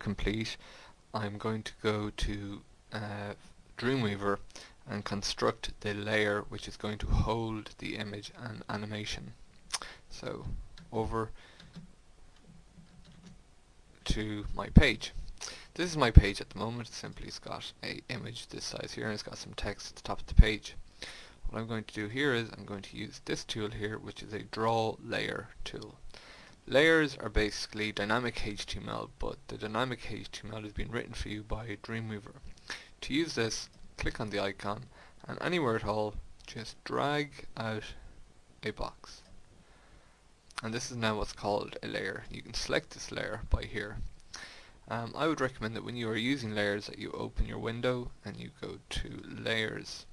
complete, I'm going to go to Dreamweaver and construct the layer which is going to hold the image and animation. So over to my page. This is my page at the moment. Simply it's got a image this size here and it's got some text at the top of the page. What I'm going to do here is I'm going to use this tool here, which is a draw layer tool. Layers are basically dynamic HTML, but the dynamic HTML is being written for you by Dreamweaver. To use this, click on the icon and anywhere at all, just drag out a box. And this is now what's called a layer. You can select this layer by here. I would recommend that when you are using layers that you open your window and you go to layers.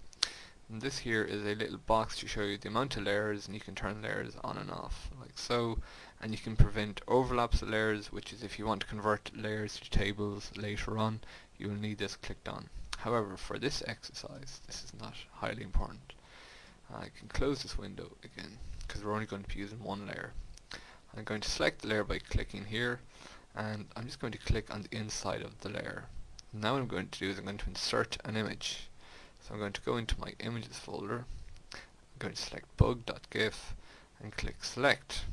And this here is a little box to show you the amount of layers, and you can turn layers on and off like so, and you can prevent overlaps of layers, which is if you want to convert layers to tables later on, you will need this clicked on. However, for this exercise this is not highly important. I can close this window again because we're only going to be using one layer. I'm going to select the layer by clicking here, and I'm just going to click on the inside of the layer. Now what I'm going to do is I'm going to insert an image. So I'm going to go into my images folder, I'm going to select bug.gif and click select.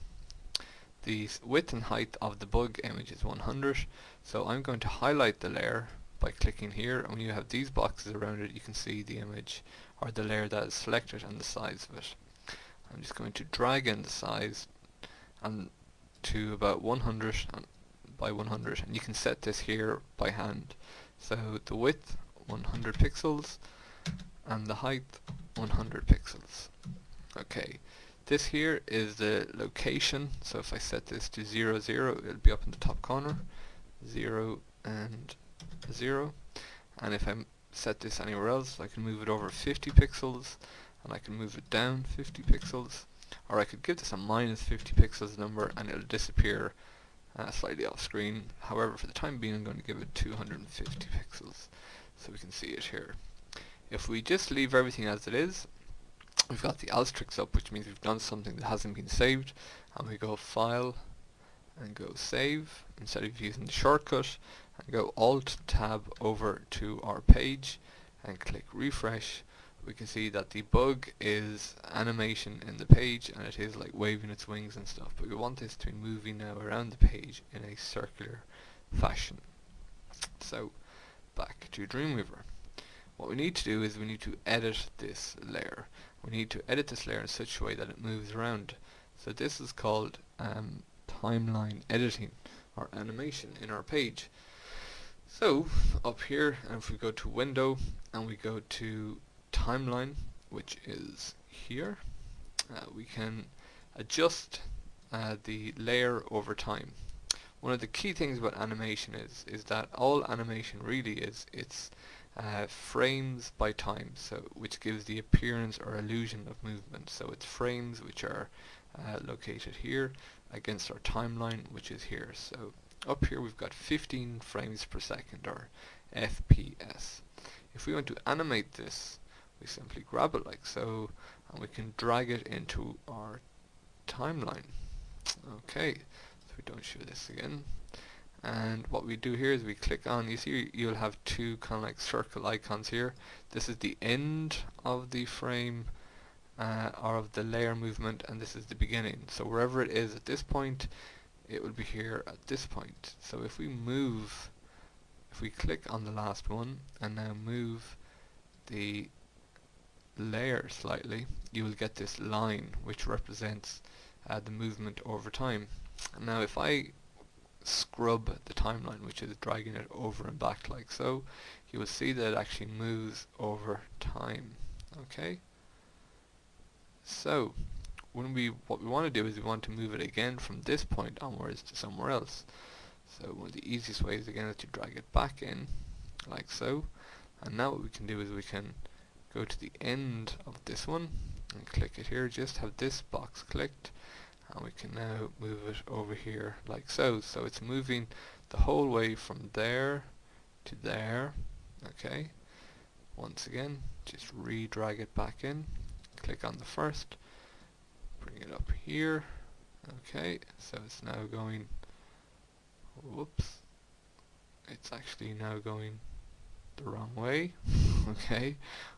The width and height of the bug image is 100, so I'm going to highlight the layer by clicking here, and when you have these boxes around it you can see the image or the layer that is selected and the size of it. I'm just going to drag in the size and to about 100 by 100, and you can set this here by hand. So the width 100 pixels and the height 100 pixels. Okay, this here is the location, so if I set this to 0, 0, it'll be up in the top corner, 0 and 0, and if I set this anywhere else I can move it over 50 pixels and I can move it down 50 pixels, or I could give this a minus 50 pixels number and it'll disappear slightly off screen. However, for the time being I'm going to give it 250 pixels so we can see it here. If we just leave everything as it is, we've got the asterisk up, which means we've done something that hasn't been saved, and we go File and go Save instead of using the shortcut, and go Alt Tab over to our page and click Refresh. We can see that the bug is animation in the page and it is like waving its wings and stuff, but we want this to be moving now around the page in a circular fashion. So back to Dreamweaver. What we need to do is we need to edit this layer. We need to edit this layer in such a way that it moves around. So this is called timeline editing or animation in our page. So up here, and if we go to window and we go to timeline, which is here, we can adjust the layer over time. One of the key things about animation is that all animation really is, it's frames by time, so which gives the appearance or illusion of movement. So it's frames which are located here against our timeline, which is here. So up here we've got 15 frames per second, or FPS. If we want to animate this, we simply grab it like so, and we can drag it into our timeline. Okay, so we don't show this again. And what we do here is we click on, you see you'll have two kind of like circle icons here. This is the end of the frame or of the layer movement, and this is the beginning. So wherever it is at this point, it will be here at this point. So if we move, if we click on the last one and now move the layer slightly, you will get this line which represents the movement over time. And now if I scrub the timeline, which is dragging it over and back like so, you will see that it actually moves over time. Okay, so what we want to do is we want to move it again from this point onwards to somewhere else. So one of the easiest ways again is to drag it back in like so, and now what we can do is we can go to the end of this one and click it here, just have this box clicked, and we can now move it over here like so. So it's moving the whole way from there to there. Okay, once again just re-drag it back in, click on the first, bring it up here. Okay, so it's now going, whoops, it's actually now going the wrong way. Okay,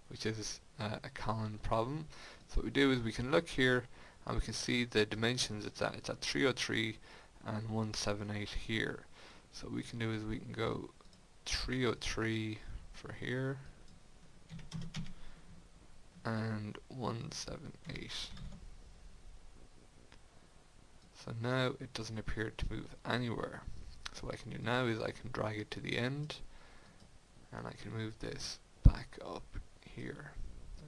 which is a common problem. So what we do is we can look here and we can see the dimensions it's at 303 and 178 here. So what we can do is we can go 303 for here and 178. So now it doesn't appear to move anywhere. So what I can do now is I can drag it to the end and I can move this back up here.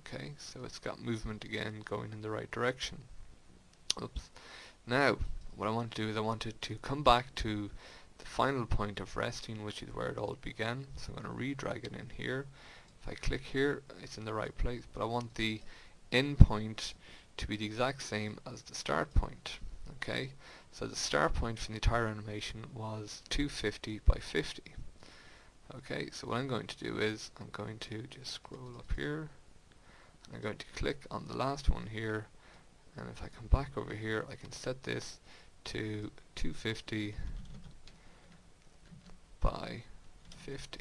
Okay, so it's got movement again going in the right direction. Oops. Now what I want to do is I want it to come back to the final point of resting, which is where it all began. So I'm going to re-drag it in here. If I click here, it's in the right place, but I want the end point to be the exact same as the start point. Okay, so the start point from the entire animation was 250 by 50. Okay, so what I'm going to do is I'm going to just scroll up here. I'm going to click on the last one here, and if I come back over here, I can set this to 250 by 50.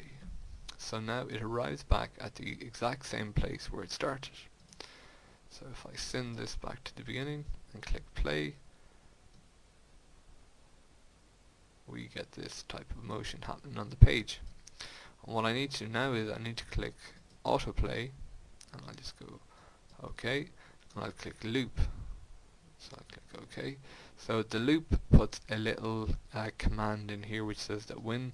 So now it arrives back at the exact same place where it started. So if I send this back to the beginning and click play, we get this type of motion happening on the page. And what I need to do now is I need to click autoplay, and I'll just go OK, and I'll click loop. So I click OK. So the loop puts a little command in here which says that when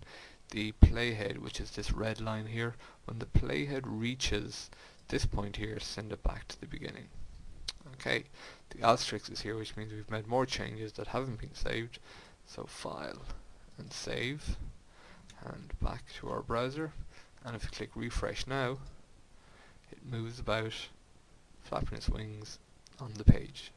the playhead, which is this red line here, when the playhead reaches this point here, send it back to the beginning. Okay, the asterisk is here, which means we've made more changes that haven't been saved. So file and save, and back to our browser, and if we click refresh now, it moves about, flapping its wings on the page.